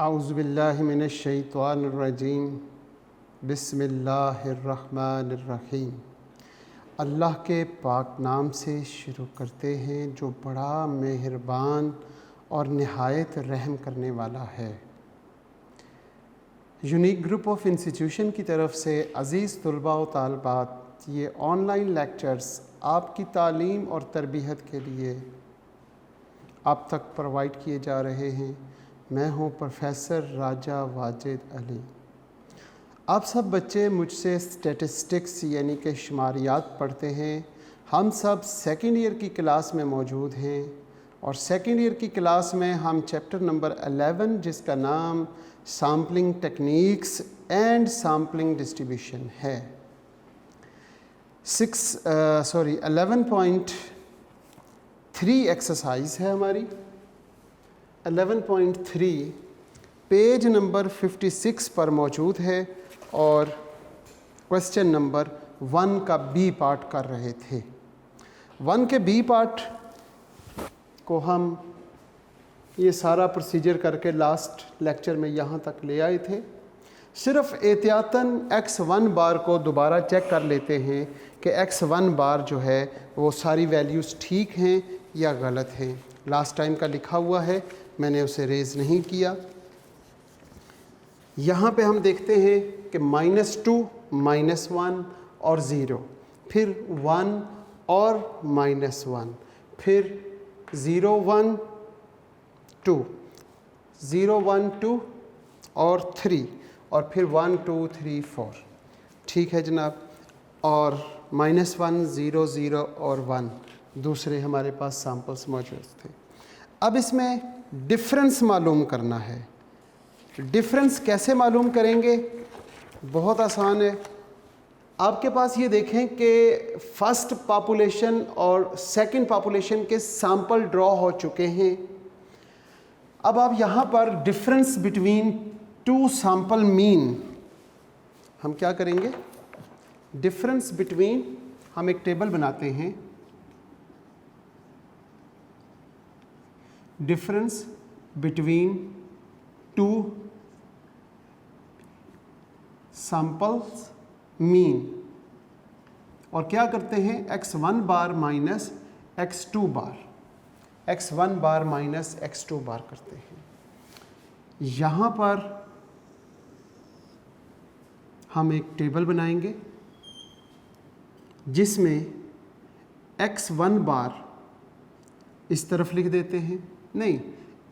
आउज़ुबिल्लाहि मिनश्शैतानिर्रजीम बिस्मिल्लाहिर्रहमानिर्रहीम। अल्लाह के पाक नाम से शुरू करते हैं जो बड़ा मेहरबान और नहायत रहम करने वाला है। यूनिक ग्रुप ऑफ इंस्टीट्यूशन की तरफ से अज़ीज़ तलबा व तालिबात, ये ऑनलाइन लेक्चर्स आपकी तालीम और तरबियत के लिए आप तक प्रोवाइड किए जा रहे हैं। मैं हूं प्रोफेसर राजा वाजिद अली। आप सब बच्चे मुझसे स्टैटिस्टिक्स यानी कि शुमारियात पढ़ते हैं। हम सब सेकेंड ईयर की क्लास में मौजूद हैं और सेकेंड ईयर की क्लास में हम चैप्टर नंबर 11 जिसका नाम sampling techniques and sampling distribution है 11.3 एक्सरसाइज है हमारी। 11.3 पेज नंबर 56 पर मौजूद है और क्वेश्चन नंबर 1 का बी पार्ट कर रहे थे। 1 के बी पार्ट को हम ये सारा प्रोसीजर करके लास्ट लेक्चर में यहाँ तक ले आए थे। सिर्फ एहतियातन x1 बार को दोबारा चेक कर लेते हैं कि x1 बार जो है वो सारी वैल्यूज़ ठीक हैं या गलत हैं। लास्ट टाइम का लिखा हुआ है, मैंने उसे रेज़ नहीं किया। यहाँ पे हम देखते हैं कि -2, -1 और 0, फिर 1 और -1, फिर 0 1 2, 0 1 2 और 3, और फिर 1 2 3 4। ठीक है जनाब। और -1 0 0 और 1 दूसरे हमारे पास सैम्पल्स मौजूद थे। अब इसमें डिफरेंस मालूम करना है। डिफरेंस कैसे मालूम करेंगे? बहुत आसान है। आपके पास ये देखें कि फर्स्ट पॉपुलेशन और सेकंड पॉपुलेशन के सैंपल ड्रॉ हो चुके हैं। अब आप यहाँ पर difference between two sample mean हम क्या करेंगे? डिफरेंस बिटवीन, हम एक टेबल बनाते हैं, difference between to samples mean, और क्या करते हैं? x1 बार माइनस x2 बार, x1 बार माइनस x2 बार करते हैं। यहाँ पर हम एक टेबल बनाएंगे जिसमें x1 बार इस तरफ लिख देते हैं, नहीं,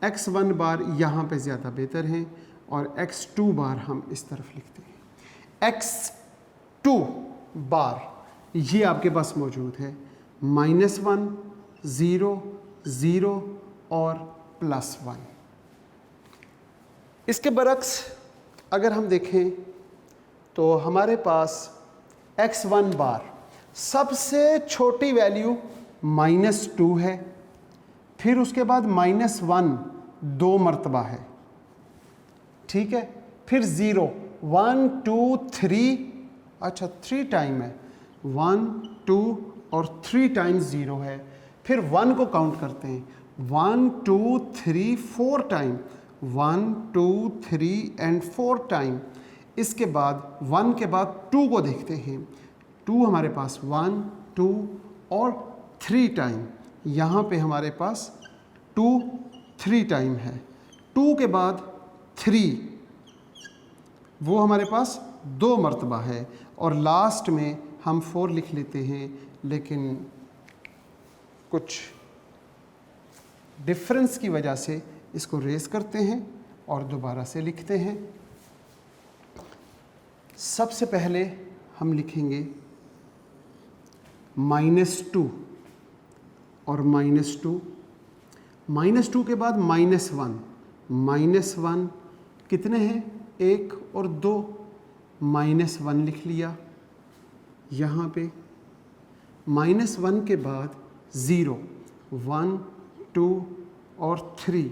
x1 बार यहाँ पे ज़्यादा बेहतर है, और x2 बार हम इस तरफ लिखते हैं। x2 बार ये आपके पास मौजूद है, -1 0 0 और +1। इसके बरक्स अगर हम देखें तो हमारे पास x1 बार सबसे छोटी वैल्यू -2 है, फिर उसके बाद -1 2 मरतबा है, ठीक है, फिर 0 1 2 3, अच्छा 3 टाइम है, 1 2 और 3 टाइम्स 0 है, फिर 1 को काउंट करते हैं, 1 2 3 4 टाइम, 1 2 3 एंड 4 टाइम। इसके बाद 1 के बाद 2 को देखते हैं, 2 हमारे पास 1 2 और 3 टाइम, यहाँ पे हमारे पास 2 3 टाइम है, 2 के बाद 3 वो हमारे पास 2 मरतबा है, और लास्ट में हम 4 लिख लेते हैं, लेकिन कुछ डिफरेंस की वजह से इसको रेस करते हैं और दोबारा से लिखते हैं। सबसे पहले हम लिखेंगे -2 और -2, -2 के बाद -1, -1 कितने हैं? 1 और 2, -1 लिख लिया। यहाँ पे -1 के बाद 0 1 2 और 3,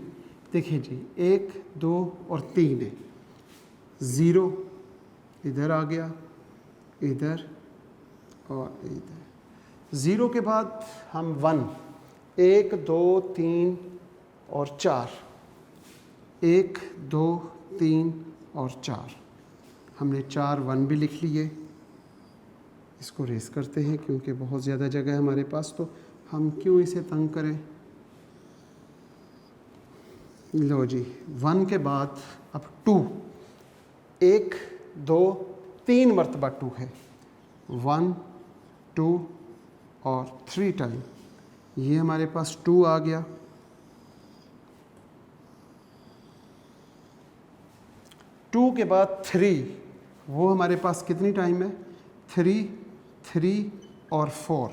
देखिए जी 1 2 और 3 है, 0 इधर आ गया, इधर और इधर। 0 के बाद हम 1 1 2 3 और 4, 1 2 3 और 4। हमने 4 1 भी लिख लिए। इसको रेस करते हैं क्योंकि बहुत ज़्यादा जगह है हमारे पास, तो हम क्यों इसे तंग करें। लो जी, 1 के बाद अब 2, 1 2 3 मरतबा 2 है, 1 2 और 3 टाइम, ये हमारे पास 2 आ गया। 2 के बाद 3, वो हमारे पास कितनी टाइम है, 3 3 और 4।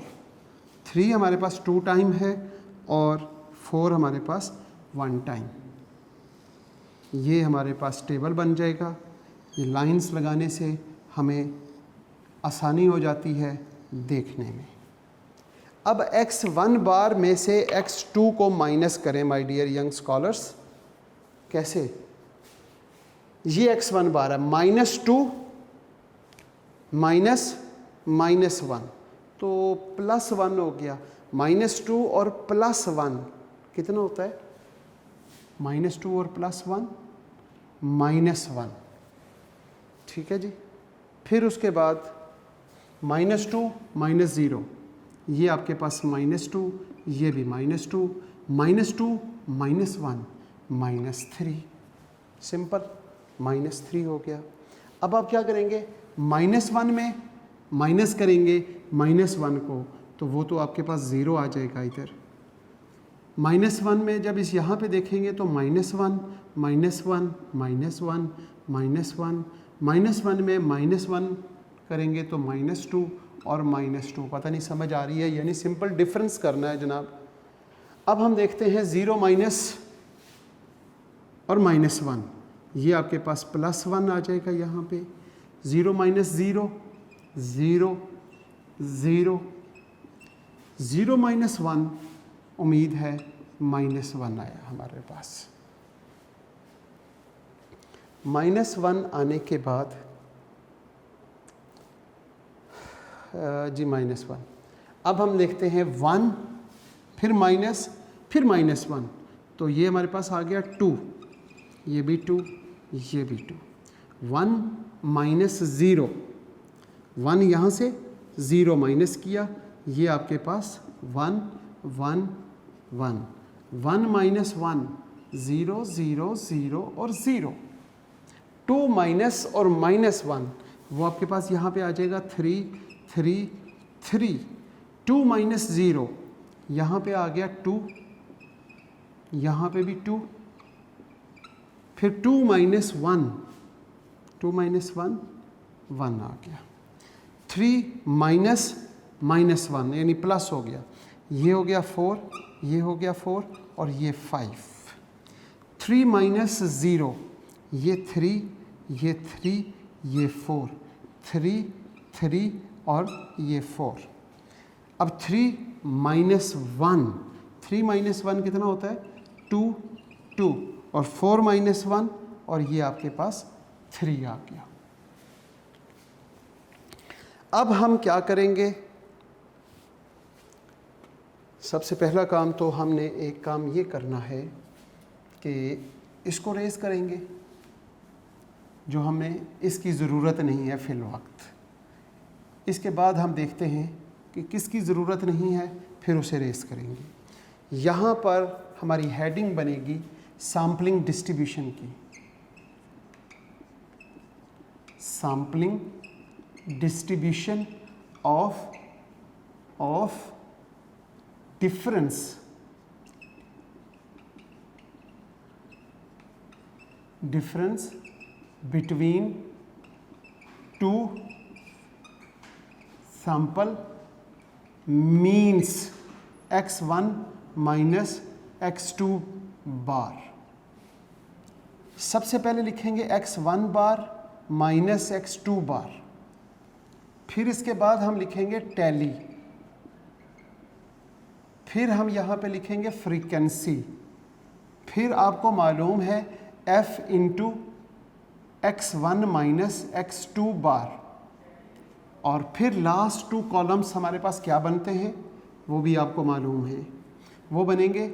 3 हमारे पास 2 टाइम है और 4 हमारे पास 1 टाइम। ये हमारे पास टेबल बन जाएगा। ये लाइंस लगाने से हमें आसानी हो जाती है देखने में। अब x1 बार में से x2 को माइनस करें माय डियर यंग स्कॉलर्स। कैसे? ये x1 बार है, -2 -1, तो +1 हो गया। -2 और +1 कितना होता है? -2 और +1 -1, ठीक है जी। फिर उसके बाद -2 -0, ये आपके पास -2, ये भी -2, -2 -1 -3, सिंपल, -3 हो गया। अब आप क्या करेंगे, -1 में माइनस करेंगे -1 को, तो वो तो आपके पास 0 आ जाएगा इधर। -1 में जब इस यहाँ पे देखेंगे तो -1 -1 -1 -1 में -1 करेंगे तो -2 और -2, पता नहीं समझ आ रही है, यानी सिंपल डिफरेंस करना है जनाब। अब हम देखते हैं 0 माइनस और -1, ये आपके पास +1 आ जाएगा यहाँ पे। 0 माइनस 0 0 0 0 माइनस 1, उम्मीद है -1 आया हमारे पास। -1 आने के बाद जी -1, अब हम देखते हैं 1 फिर माइनस फिर -1, तो ये हमारे पास आ गया 2, ये भी 2, ये भी 2। 1 -0, 1 यहाँ से 0 माइनस किया, ये आपके पास 1 1 1 1 -1 0 0 0 और 0। 2 माइनस और -1, वो आपके पास यहाँ पे आ जाएगा 3 3 3। 2 माइनस 0, यहाँ पे आ गया 2, यहाँ पे भी 2, फिर 2 माइनस 1 2 माइनस 1 1 आ गया। 3 माइनस -1 यानी प्लस हो गया, ये हो गया 4, ये हो गया 4 और ये 5। 3 माइनस 0, ये 3, ये 3, ये 4, 3 3 और ये 4। अब 3 माइनस 1, 3 माइनस 1 कितना होता है? 2 2 और 4 माइनस 1 और ये आपके पास 3 आ गया। अब हम क्या करेंगे? सबसे पहला काम तो हमने एक काम ये करना है कि इसको रेस करेंगे, जो हमें इसकी ज़रूरत नहीं है फ़िल वक्त। इसके बाद हम देखते हैं कि किसकी ज़रूरत नहीं है, फिर उसे रेस करेंगे। यहाँ पर हमारी हेडिंग बनेगी सैम्पलिंग डिस्ट्रीब्यूशन की, sampling distribution of difference between two sample means x1 minus x2 बार। सबसे पहले लिखेंगे x1 बार माइनस x2 बार, फिर इसके बाद हम लिखेंगे टैली, फिर हम यहाँ पे लिखेंगे फ्रीक्वेंसी, फिर आपको मालूम है f into x1 minus x2 बार, और फिर लास्ट 2 कॉलम्स हमारे पास क्या बनते हैं वो भी आपको मालूम है। वो बनेंगे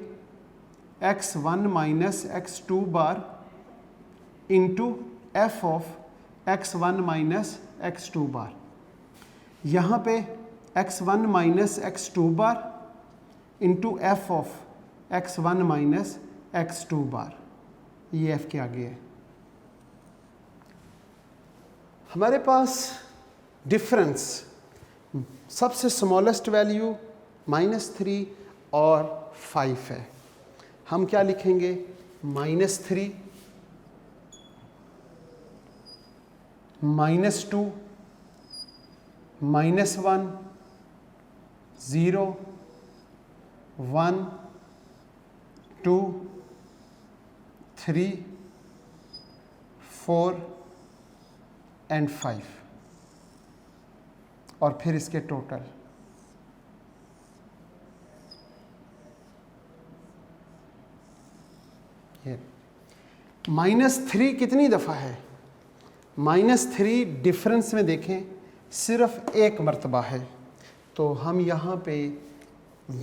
x1 minus x2 bar into F of x1 minus x2 बार। यहाँ पे x1 minus x2 bar into F of x1 minus x2 बार, ये f के आगे है। हमारे पास डिफरेंस सबसे स्मॉलेस्ट वैल्यू -3 और 5 है। हम क्या लिखेंगे? -3 -2 -1 0 1 2 3 4 एंड 5 और फिर इसके टोटल। ये -3 कितनी दफ़ा है? -3 डिफरेंस में देखें सिर्फ एक मर्तबा है, तो हम यहाँ पे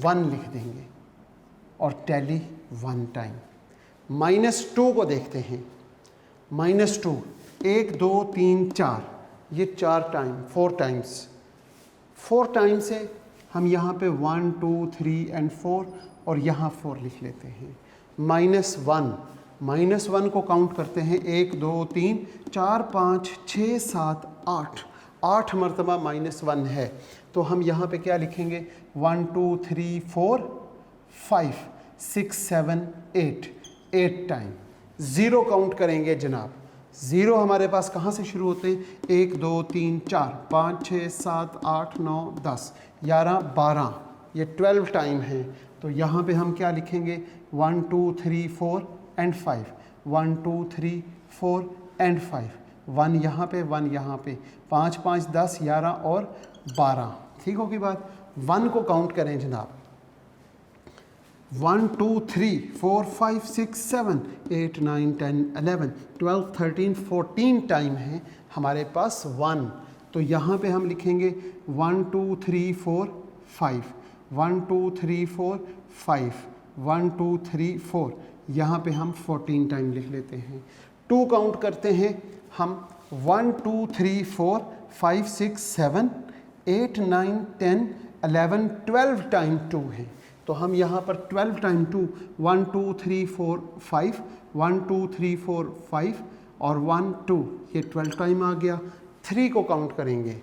1 लिख देंगे और टैली 1 टाइम। -2 को देखते हैं। -2 1 2 3 4, ये 4 टाइम 4 टाइम्स। 4 टाइम से हम यहाँ पे 1 2 3 एंड 4 और यहाँ 4 लिख लेते हैं। -1 को काउंट करते हैं 1 2 3 4 5 6 7 8 मरतबा -1 है, तो हम यहाँ पे क्या लिखेंगे? 1 2 3 4 5 6 7 8 टाइम। 0 काउंट करेंगे जनाब। 0 हमारे पास कहाँ से शुरू होते हैं? 1 2 3 4 5 6 7 8 9 10 11 12, ये 12 टाइम है, तो यहाँ पे हम क्या लिखेंगे? 1 2 3 4 एंड 5 1 2 3 4 एंड 5 1 यहाँ पे 1 यहाँ पे 5 5 10 11 और 12। ठीक होगी बात? 1 को काउंट करें जनाब। 1 2 3 4 5 6 7 8 9 10 11 12 13 14 टाइम है हमारे पास 1, तो यहाँ पे हम लिखेंगे 1 2 3 4 5 1 2 3 4 5 1 2 3 4, यहाँ पे हम 14 टाइम लिख लेते हैं। 2 काउंट करते हैं हम। 1 2 3 4 5 6 7 8 9 10 11 12 टाइम 2 है, तो हम यहाँ पर 12 टाइम 2 1 2 3 4 5 1 2 3 4 5 और 1 2, ये 12 टाइम आ गया। 3 को काउंट करेंगे।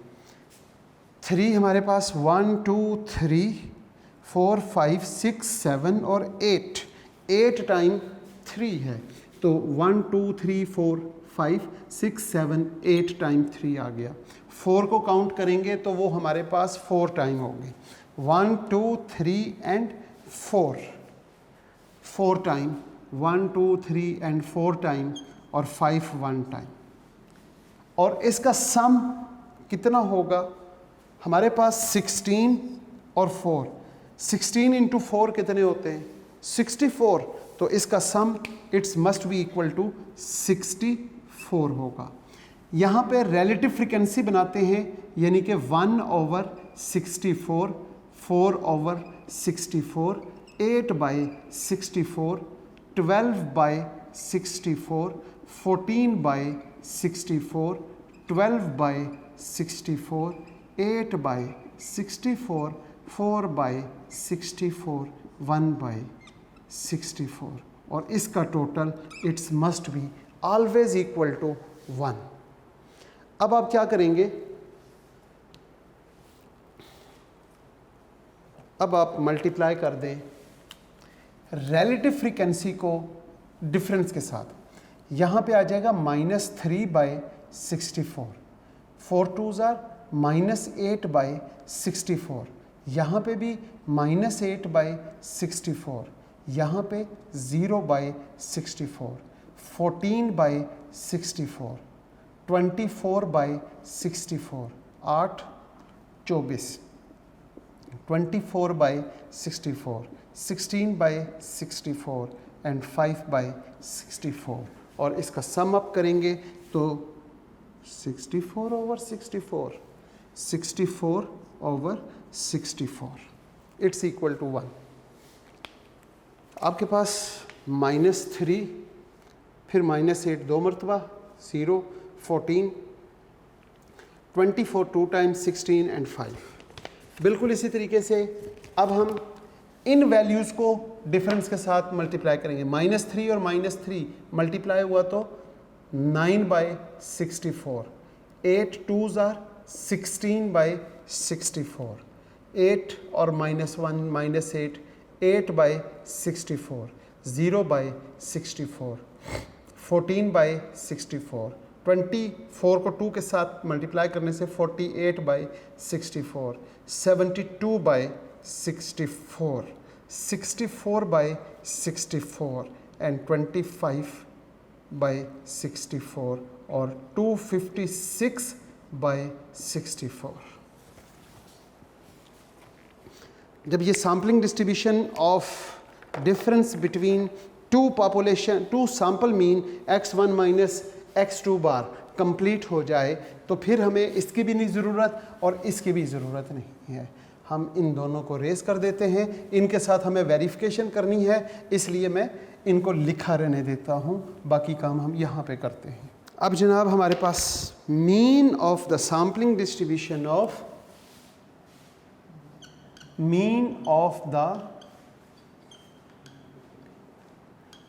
3 हमारे पास 1 2 3 4 5 6 7 और 8 टाइम 3 है, तो 1 2 3 4 5 6 7 8 टाइम 3 आ गया। 4 को काउंट करेंगे तो वो हमारे पास 4 टाइम होंगे। 1 2 3 एंड 4 टाइम 1 2 3 एंड 4 टाइम और 5 1 टाइम। और इसका सम कितना होगा? हमारे पास 16 और 4, 16 इंटू 4 कितने होते हैं? 64, तो इसका sum it's must be equal to 64 होगा। यहाँ पे रिलेटिव फ्रीक्वेंसी बनाते हैं, यानी कि 1/64, 4/64, 8/64, 12/64, 14/64, 12/64, 8/64, 4/64, 1/64, और इसका total it's must be always equal to 1। अब आप क्या करेंगे? अब आप मल्टीप्लाई कर दें रिलेटिव फ्रीक्वेंसी को डिफरेंस के साथ। यहाँ पे आ जाएगा -3/64, 4 2s are -8/64, यहाँ पे भी -8/64, यहाँ पे 0/64, 14/64, 24/64, 8 24, 24/64, 16/64 एंड 5/64, और इसका सम अप करेंगे तो 64/64, 64/64 इट्स इक्वल टू 1। आपके पास -3 फिर -8 2 मरतबा 0, 14, 24 2 टाइम्स 16 एंड 5। बिल्कुल इसी तरीके से अब हम इन वैल्यूज़ को डिफरेंस के साथ मल्टीप्लाई करेंगे। -3 और -3 मल्टीप्लाई हुआ तो 9/64, 8 2s are 16/64, 8 और -1 -8 8/64, 0/64, 14/64, 24 को 2 के साथ मल्टीप्लाई करने से 48/64, 72/64, 64/64 एंड 25/64 और 256/64। जब ये sampling distribution of difference between two sample mean x1 minus x2 bar complete हो जाए तो फिर हमें इसकी भी नहीं ज़रूरत और इसकी भी ज़रूरत नहीं है। हम इन दोनों को रेस कर देते हैं। इनके साथ हमें वेरिफिकेशन करनी है, इसलिए मैं इनको लिखा रहने देता हूँ, बाकी काम हम यहाँ पे करते हैं। अब जनाब हमारे पास mean of the sampling distribution of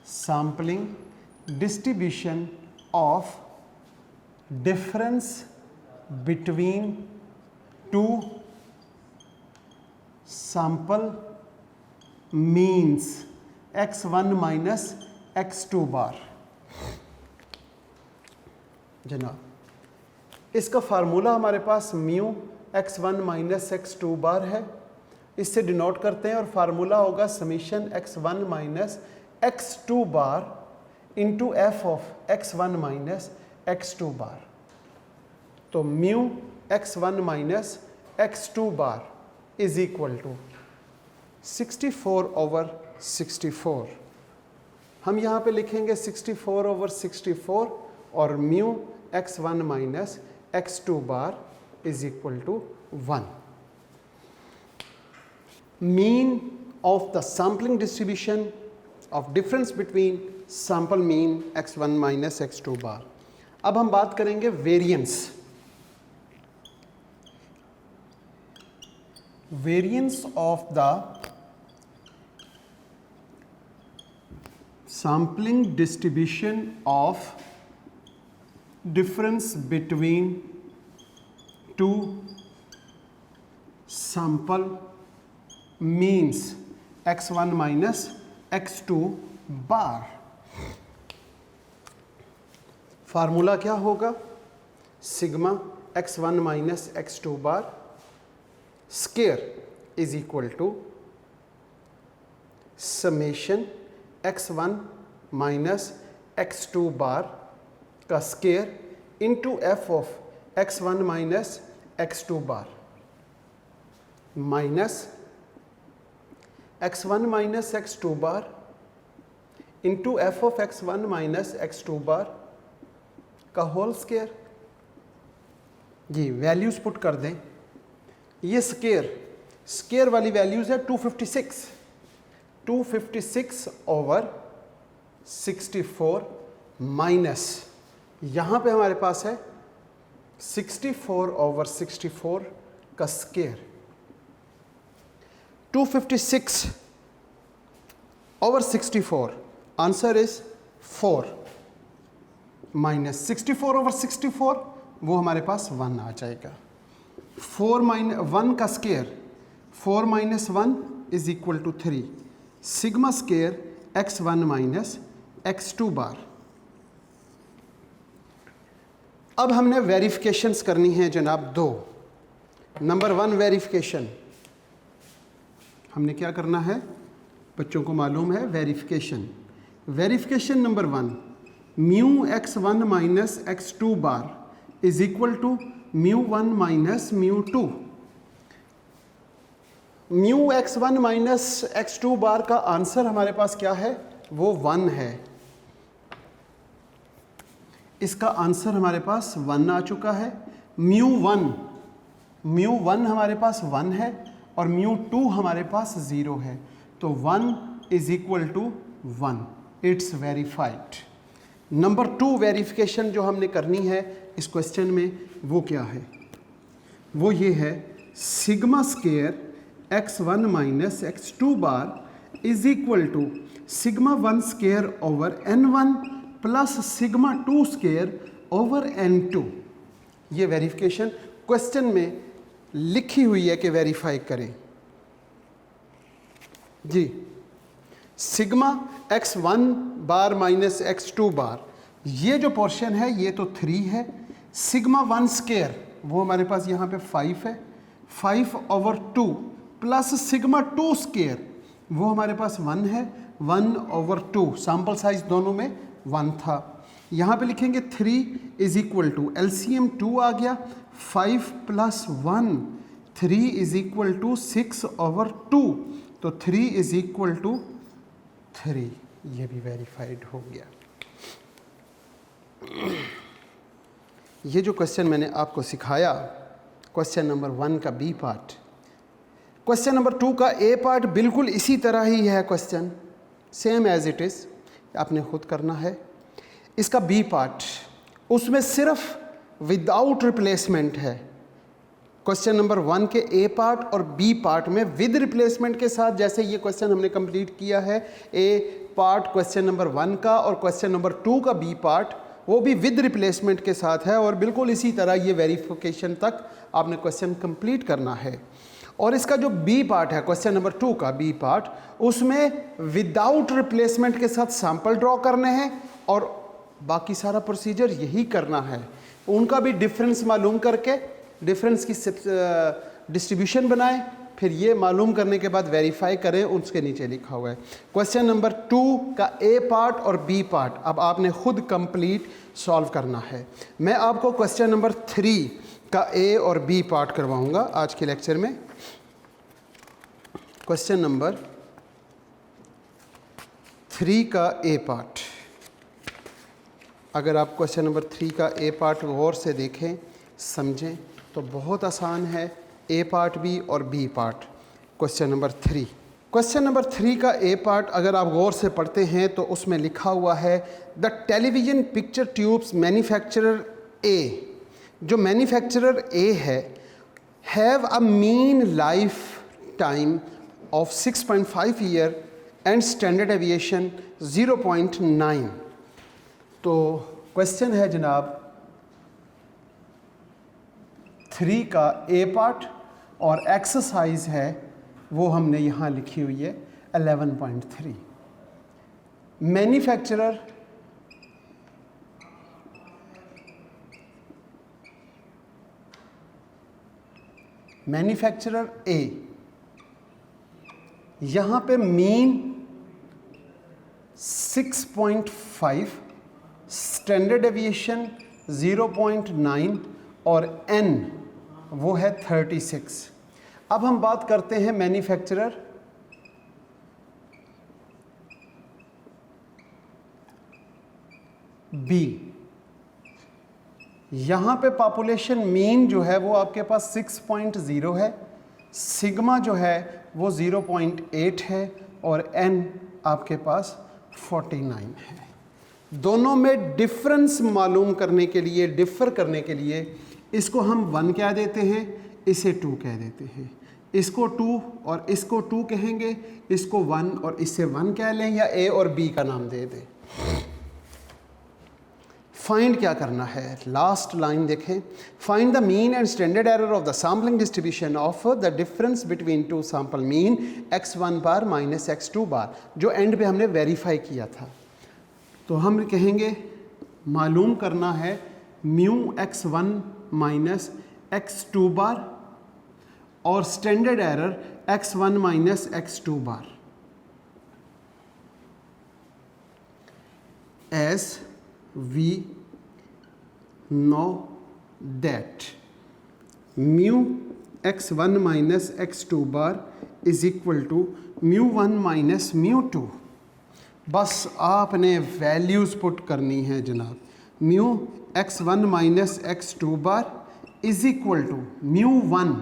sampling distribution of difference between two sample means x1 minus x2 बार। जनाब इसका फार्मूला हमारे पास म्यू x1 माइनस x2 बार है, इससे डिनोट करते हैं और फार्मूला होगा summation x1 minus x2 bar into F of x1 minus x2 bar. तो mu x1 minus x2 bar is equal to 64/64। हम यहाँ पे लिखेंगे 64/64 और mu x1 minus x2 bar is equal to 1। Mean of the sampling distribution of difference between sample mean x1 minus x2 bar. अब हम बात करेंगे variance. Variance of the sampling distribution of difference between two sample means x1 minus x2 bar. Formula क्या होगा? Sigma x1 minus x2 bar square is equal to summation x1 minus x2 bar का square into F of x1 minus x2 bar minus x1 minus x2 bar into F of x1 minus x2 bar का whole square. जी values put कर दें। ये square वाली values है 256/64 minus यहाँ पे हमारे पास है 64/64 का स्केयर। 256/64 आंसर इज 4 माइनस 64/64 वो हमारे पास 1 आ जाएगा। 1 का square 4 minus 1 is equal to 3 sigma square x1 minus x2 bar. अब हमने वेरिफिकेशंस करनी है जनाब 2। नंबर 1 वेरिफिकेशन हमने क्या करना है, बच्चों को मालूम है verification number 1 mu x1 minus x2 bar is equal to mu 1 minus mu 2। Mu x1 minus x2 bar का आंसर हमारे पास क्या है, वो 1 है। इसका आंसर हमारे पास 1 आ चुका है। म्यू 1 हमारे पास 1 है और म्यू 2 हमारे पास 0 है, तो 1 is equal to 1। It's verified. Number 2 verification जो हमने करनी है इस क्वेश्चन में वो क्या है, वो ये है sigma square x1 minus x2 bar is equal to sigma 1 square over n1 plus sigma 2 square over n2। ये वेरिफिकेशन क्वेश्चन में लिखी हुई है कि वेरीफाई करें जी। सिग्मा x1 बार माइनस x2 बार, ये जो पोर्शन है ये तो 3 है। सिग्मा 1 स्केयर वो हमारे पास यहाँ पे 5 है, 5 ओवर 2 प्लस सिग्मा 2 स्केयर वो हमारे पास 1 है, 1 ओवर 2। सैम्पल साइज दोनों में 1 था। यहाँ पे लिखेंगे 3 इज इक्वल टू एलसीएम 2 आ गया, 5 plus 1 3 is equal to 6 over 2, तो 3 इज इक्वल टू 3। ये भी वेरीफाइड हो गया। ये जो क्वेश्चन मैंने आपको सिखाया क्वेश्चन नंबर 1 का बी पार्ट, क्वेश्चन नंबर 2 का ए पार्ट बिल्कुल इसी तरह ही है, question same as it is, आपने खुद करना है। इसका बी पार्ट उसमें सिर्फ विदाउट रिप्लेसमेंट है। क्वेश्चन नंबर 1 के ए पार्ट और बी पार्ट में विद रिप्लेसमेंट के साथ, जैसे ये क्वेश्चन हमने कंप्लीट किया है ए पार्ट क्वेश्चन नंबर 1 का, और क्वेश्चन नंबर 2 का बी पार्ट वो भी विद रिप्लेसमेंट के साथ है, और बिल्कुल इसी तरह ये वेरिफिकेशन तक आपने क्वेश्चन कंप्लीट करना है। और इसका जो बी पार्ट है क्वेश्चन नंबर 2 का बी पार्ट, उसमें विदाउट रिप्लेसमेंट के साथ सैंपल ड्रॉ करने हैं और बाकी सारा प्रोसीजर यही करना है। उनका भी डिफरेंस मालूम करके डिफरेंस की डिस्ट्रीब्यूशन बनाएं, फिर ये मालूम करने के बाद वेरीफाई करें। उसके नीचे लिखा हुआ है क्वेश्चन नंबर 2 का ए पार्ट और बी पार्ट अब आपने खुद कंप्लीट सॉल्व करना है। मैं आपको क्वेश्चन नंबर 3 का ए और बी पार्ट करवाऊंगा आज के लेक्चर में। क्वेश्चन नंबर 3 का ए पार्ट, अगर आप क्वेश्चन नंबर 3 का ए पार्ट गौर से देखें समझें तो बहुत आसान है, ए पार्ट भी और B part. Question number 3, question number 3 का ए पार्ट अगर आप गौर से पढ़ते हैं तो उसमें लिखा हुआ है the television picture tubes manufacturer A, जो मैन्युफैक्चरर ए है, have a mean life time of 6.5 year and standard deviation 0.9। तो क्वेश्चन है जनाब 3 का ए पार्ट और एक्सरसाइज है वो हमने यहाँ लिखी हुई है 11.3। मैन्युफैक्चरर ए, यहाँ पे मीन 6.5, स्टैंडर्ड एविएशन 0.9 और n वो है 36। अब हम बात करते हैं मैन्युफैक्चरर बी। यहाँ पे पॉपुलेशन मीन जो है वो आपके पास 6.0 है, सिग्मा जो है वो 0.8 है और n आपके पास 49 है। दोनों में डिफरेंस मालूम करने के लिए, डिफ़र करने के लिए इसको हम 1 कह देते हैं, इसे 2 कह देते हैं, इसको 2 और इसको 2 कहेंगे, इसको 1 और इससे 1 कह लें, या ए और बी का नाम दे दें। फाइंड क्या करना है, लास्ट लाइन देखें, find the mean and standard error of the sampling distribution of the difference between 2 sample mean x1 bar minus x2 बार, जो एंड पे हमने वेरीफाई किया था। तो हम कहेंगे मालूम करना है म्यू x1 माइनस x2 बार और standard error x1 minus x2 bar. as we know that mu x1 minus x2 bar is equal to mu1 minus mu2। बस आपने वैल्यूज़ पुट करनी है जनाब। Mu x1 minus x2 bar is equal to mu1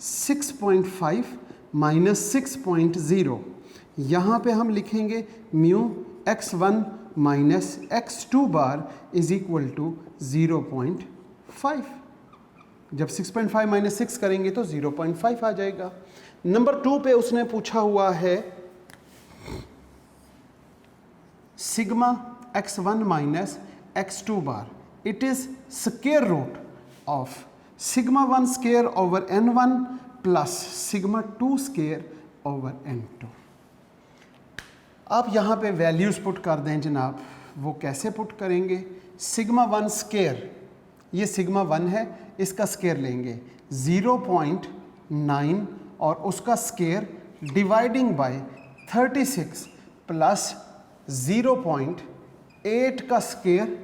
6.5 minus 6.0। यहाँ पे हम लिखेंगे mu x1 minus x2 bar is equal to 0.5। जब 6.5 माइनस 6 करेंगे तो 0.5 आ जाएगा। नंबर 2 पे उसने पूछा हुआ है sigma x1 minus x2 bar, it is square root of sigma 1 square over n1 plus sigma 2 square over n2। आप यहाँ पे वैल्यूज़ पुट कर दें जनाब। वो कैसे पुट करेंगे? सिग्मा 1 स्क्वायर, ये सिग्मा 1 है, इसका स्क्वायर लेंगे 0.9 और उसका स्क्वायर डिवाइडिंग बाय 36 प्लस 0.8 का स्क्वायर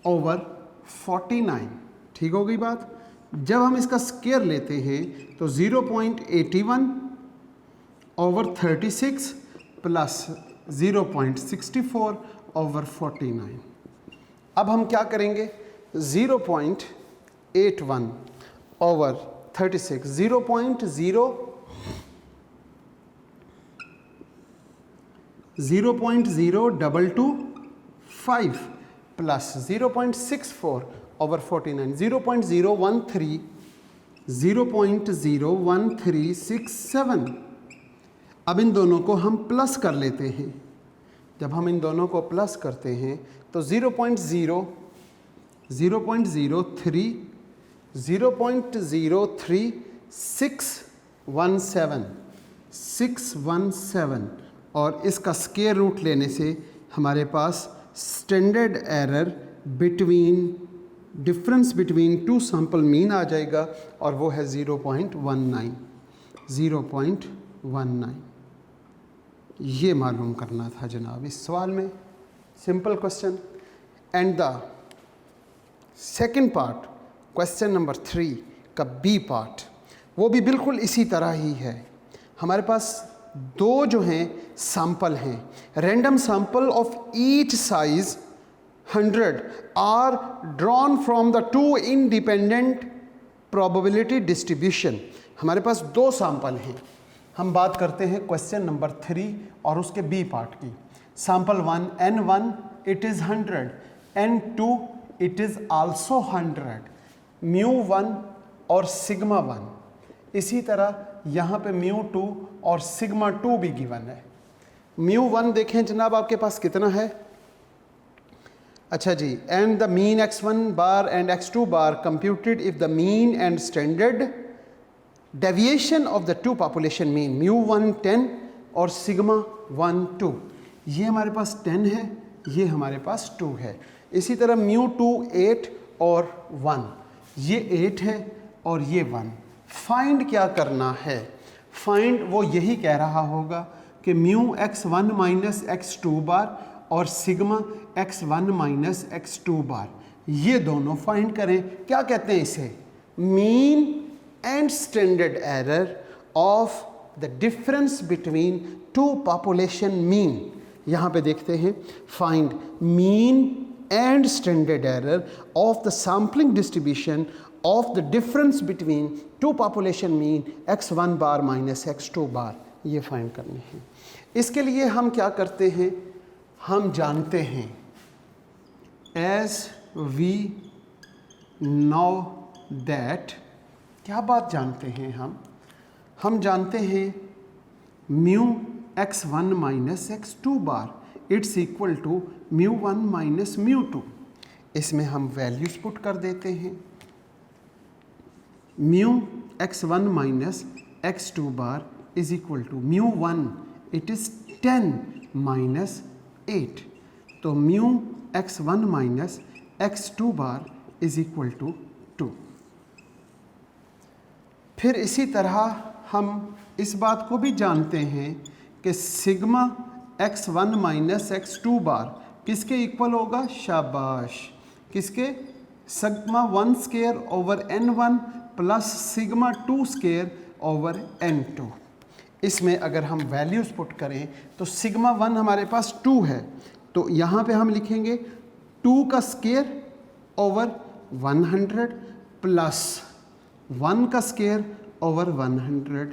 ओवर 49। ठीक हो गई बात? जब हम इसका स्क्वायर लेते हैं तो 0.81 ओवर 36 प्लस 0.64 ओवर 49। अब हम क्या करेंगे? 0.81 ओवर 36, 0.0225 प्लस 0.64 ओवर 49, 0.01367। अब इन दोनों को हम प्लस कर लेते हैं। जब हम इन दोनों को प्लस करते हैं तो 0.03617 और इसका स्क्वायर रूट लेने से हमारे पास standard error between difference between two sample mean आ जाएगा और वो है 0.19। ये मालूम करना था जनाब इस सवाल में। Simple question. And the second part, question number 3 का बी पार्ट, वो भी बिल्कुल इसी तरह ही है। हमारे पास दो जो हैं सैंपल हैं, random sample of each size 100 are drawn from the two independent probability distribution. हमारे पास दो सैंपल हैं। हम बात करते हैं क्वेश्चन नंबर 3 और उसके बी पार्ट की। Sample 1 n1 it is 100, n2 it is also 100, μ1 और सिग्मा 1। इसी तरह यहाँ पे μ2 और सिग्मा 2 भी गिवन है। μ1 देखें जनाब आपके पास कितना है? अच्छा जी, and the mean x1 bar and x2 bar computed if the mean and standard deviation of the two population mean μ1 10 और सिग्मा 1 2। ये हमारे पास 10 है, ये हमारे पास 2 है। इसी तरह μ2 8 और 1, ये 8 है और ये 1। फाइंड क्या करना है? फाइंड वो यही कह रहा होगा कि μx1 माइनस x2 बार और सिग्मा x1 माइनस x2 बार, ये दोनों फाइंड करें। क्या कहते हैं इसे? Mean and standard error of the difference between to population mean. यहाँ पे देखते हैं, find mean and standard error of the sampling distribution of the difference between to population mean x1 bar minus x2 बार, ये find करने हैं। इसके लिए हम क्या करते हैं? हम जानते हैं एज वी नो दैट, क्या बात जानते हैं हम जानते हैं μx1 minus x2 bar it's equal to μ1 minus μ2। इसमें हम वैल्यूज पुट कर देते हैं। μx1 minus x2 bar is equal to μ1 it is 10 minus 8, तो μx1 minus x2 bar is equal to 2। फिर इसी तरह हम इस बात को भी जानते हैं कि सिग्मा x1 माइनस x2 बार किसके इक्वल होगा? शाबाश, किसके? Sigma 1 square over n1 plus sigma 2 square over n2। इसमें अगर हम वैल्यूज़ पुट करें तो सिग्मा 1 हमारे पास 2 है, तो यहाँ पे हम लिखेंगे 2 का स्क्वायर ओवर 100 प्लस 1 का स्क्वायर ओवर 100।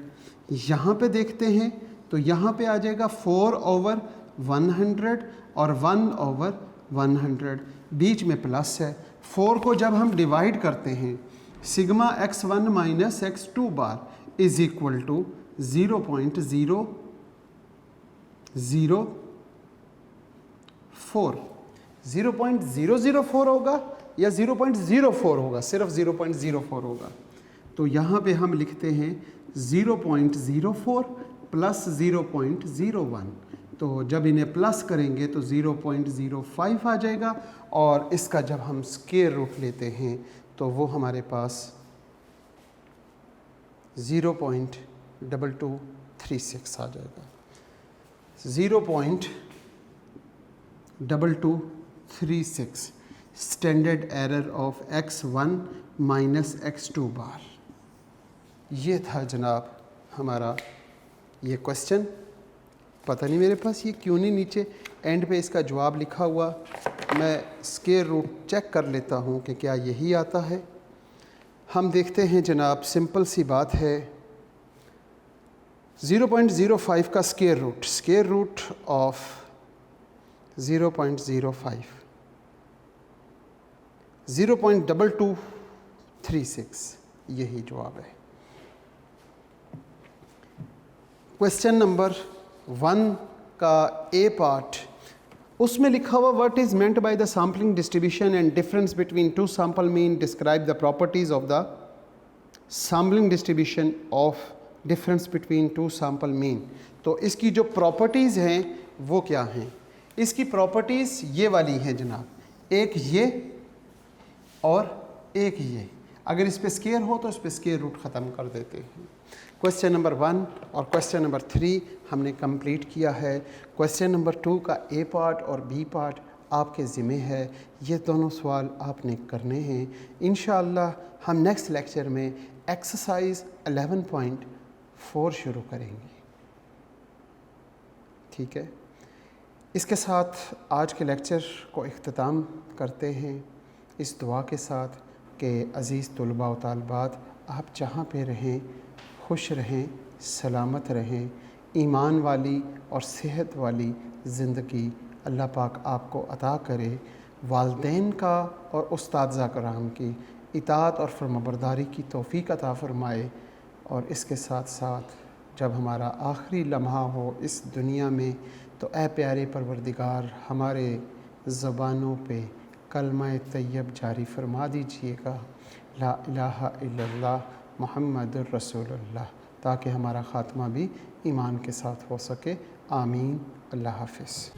यहाँ पे देखते हैं तो यहाँ पे आ जाएगा 4 ओवर 100 और 1/100, बीच में प्लस है। 4 को जब हम डिवाइड करते हैं, sigma x1 minus x2 bar is equal to 0.004 0.004 होगा या 0.04 होगा, सिर्फ 0.04 होगा। तो यहाँ पे हम लिखते हैं 0.04 प्लस 0.01, तो जब इन्हें प्लस करेंगे तो 0.05 आ जाएगा, और इसका जब हम स्क्वायर रूट लेते हैं तो वो हमारे पास 0.2236 आ जाएगा। 0.2236 standard error of x1 minus x2 बार। ये था जनाब हमारा ये क्वेश्चन। पता नहीं मेरे पास ये क्यों नहीं नीचे एंड पे इसका जवाब लिखा हुआ। मैं स्क्वायर रूट चेक कर लेता हूँ कि क्या यही आता है। हम देखते हैं जनाब, सिंपल सी बात है। 0.05 का स्क्वायर रूट ऑफ 0.05 0.2236, यही जवाब है। क्वेश्चन नंबर 1 का ए पार्ट, उसमें लिखा हुआ what is meant by the sampling distribution and difference between two sample mean, describe the properties of the sampling distribution of difference between two sample mean. तो इसकी जो प्रॉपर्टीज़ हैं वो क्या हैं? इसकी प्रॉपर्टीज़ ये वाली हैं जनाब, एक ये और एक ये। अगर इस पे स्क्वायर हो तो इस पे स्क्वायर रूट ख़त्म कर देते हैं। क्वेश्चन नंबर 1 और क्वेश्चन नंबर 3 हमने कंप्लीट किया है। क्वेश्चन नंबर 2 का ए पार्ट और बी पार्ट आपके ज़िम्मे है। ये दोनों सवाल आपने करने हैं। इंशाअल्लाह हम नेक्स्ट लेक्चर में एक्सरसाइज 11.4 शुरू करेंगे। ठीक है, इसके साथ आज के लेक्चर को इख्तिताम करते हैं इस दुआ के साथ कि अज़ीज़ तलबा व तालिबात, आप जहाँ पे रहें खुश रहें, सलामत रहें, ईमान वाली और सेहत वाली ज़िंदगी अल्लाह पाक आपको अता करे। वालिदैन का और उस्ताद कराम की इताअत और फरमाबरदारी की तौफ़ीक़ अता फ़रमाए। और इसके साथ साथ जब हमारा आखिरी लम्हा हो इस दुनिया में तो ए प्यारे परवरदिगार हमारे ज़बानों पे कलमा तैयब जारी फरमा दीजिएगा, ला इलाहा इल्लल्लाह मुहम्मदुर रसूलुल्लाह, ताकि हमारा ख़ात्मा भी ईमान के साथ हो सके। आमीन। अल्लाह हाफ़िज़।